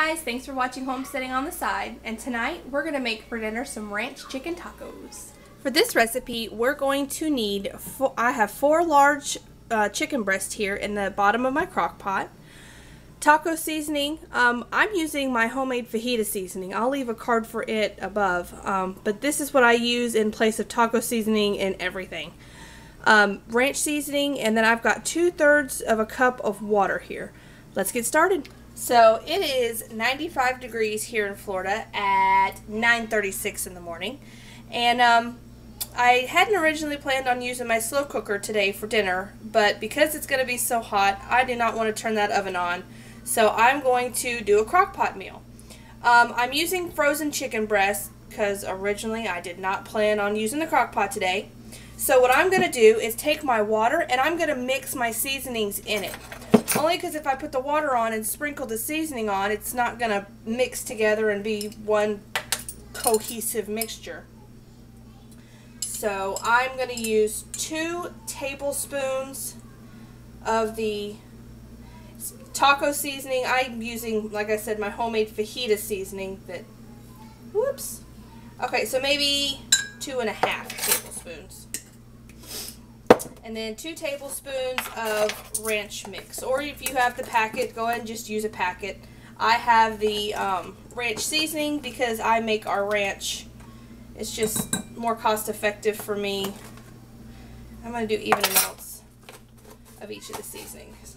guys, thanks for watching Homesteading on the Side, and tonight we're going to make for dinner some ranch chicken tacos. For this recipe, we're going to need, I have 4 large chicken breasts here in the bottom of my crock pot. Taco seasoning, I'm using my homemade fajita seasoning. I'll leave a card for it above, but this is what I use in place of taco seasoning and everything. Ranch seasoning, and then I've got 2/3 of a cup of water here. Let's get started. So it is 95 degrees here in Florida at 9:36 in the morning, and I hadn't originally planned on using my slow cooker today for dinner, but because it's going to be so hot, I do not want to turn that oven on, so I'm going to do a crock pot meal. I'm using frozen chicken breast because originally I did not plan on using the crock pot today. So what I'm going to do is take my water and I'm going to mix my seasonings in it. Only because if I put the water on and sprinkle the seasoning on, it's not going to mix together and be one cohesive mixture. So I'm going to use 2 tablespoons of the taco seasoning. I'm using, like I said, my homemade fajita seasoning. Whoops. Okay, so maybe 2.5 tablespoons. And then 2 tablespoons of ranch mix. Or if you have the packet, go ahead and just use a packet. I have the ranch seasoning because I make our ranch. It's just more cost effective for me. I'm going to do even amounts of each of the seasonings.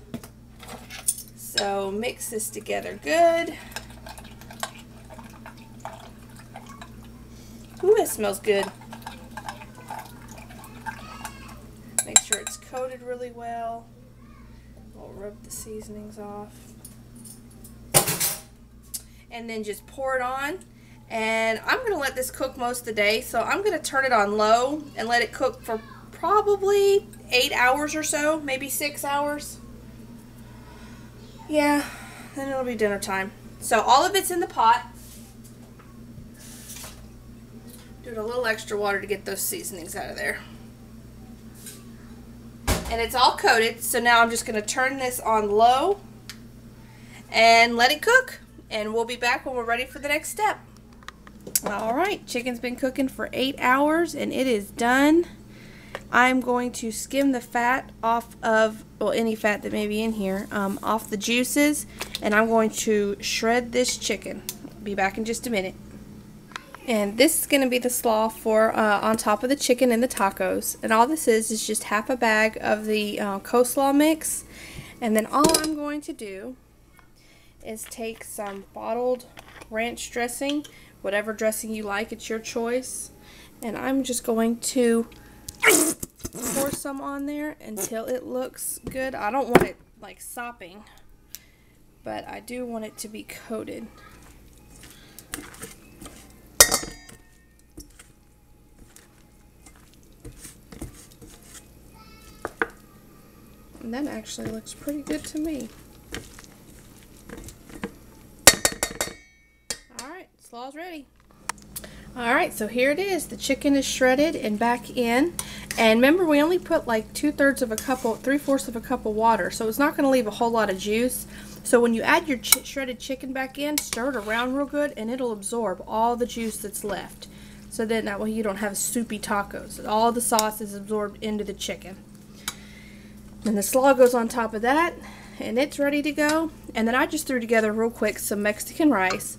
So mix this together good. Ooh, it smells good. Make sure it's coated really well. We'll rub the seasonings off. And then just pour it on. And I'm going to let this cook most of the day, so I'm going to turn it on low and let it cook for probably 8 hours or so, maybe 6 hours. Yeah, then it'll be dinner time. So all of it's in the pot. Doing a little extra water to get those seasonings out of there. And it's all coated, so now I'm just going to turn this on low and let it cook. And we'll be back when we're ready for the next step. Alright, chicken's been cooking for 8 hours and it is done. I'm going to skim the fat off of, well, any fat that may be in here, off the juices, and I'm going to shred this chicken. Be back in just a minute. And this is going to be the slaw for on top of the chicken and the tacos. And all this is just half a bag of the coleslaw mix. And then all I'm going to do is take some bottled ranch dressing, whatever dressing you like, it's your choice. And I'm just going to pour some on there until it looks good. I don't want it like sopping, but I do want it to be coated. And that actually looks pretty good to me. Alright, slaw's ready. Alright, so here it is. The chicken is shredded and back in. And remember, we only put like 2/3 of a cup, 3/4 of a cup of water. So it's not going to leave a whole lot of juice. So when you add your shredded chicken back in, stir it around real good and it'll absorb all the juice that's left. So then that way you don't have soupy tacos. All the sauce is absorbed into the chicken. And the slaw goes on top of that, and it's ready to go. And then I just threw together real quick some Mexican rice.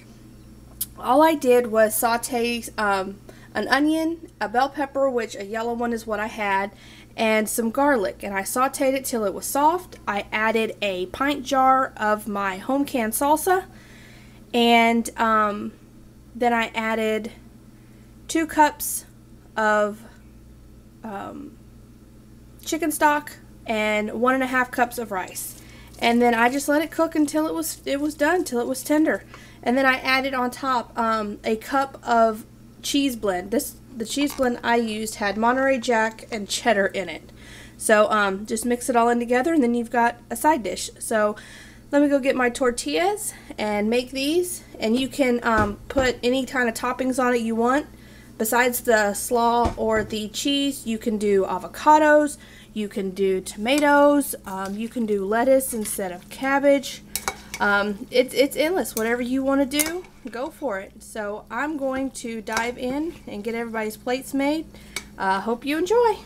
All I did was saute an onion, a bell pepper, which a yellow one is what I had, and some garlic. And I sauteed it till it was soft. I added a pint jar of my home canned salsa, and then I added 2 cups of chicken stock and 1.5 cups of rice. And then I just let it cook until it was done, till it was tender. And then I added on top a cup of cheese blend. The cheese blend I used had Monterey Jack and cheddar in it. So just mix it all in together and then you've got a side dish. So let me go get my tortillas and make these. And you can put any kind of toppings on it you want. Besides the slaw or the cheese, you can do avocados, you can do tomatoes, you can do lettuce instead of cabbage. It's endless. Whatever you want to do, go for it. So I'm going to dive in and get everybody's plates made. Hope you enjoy.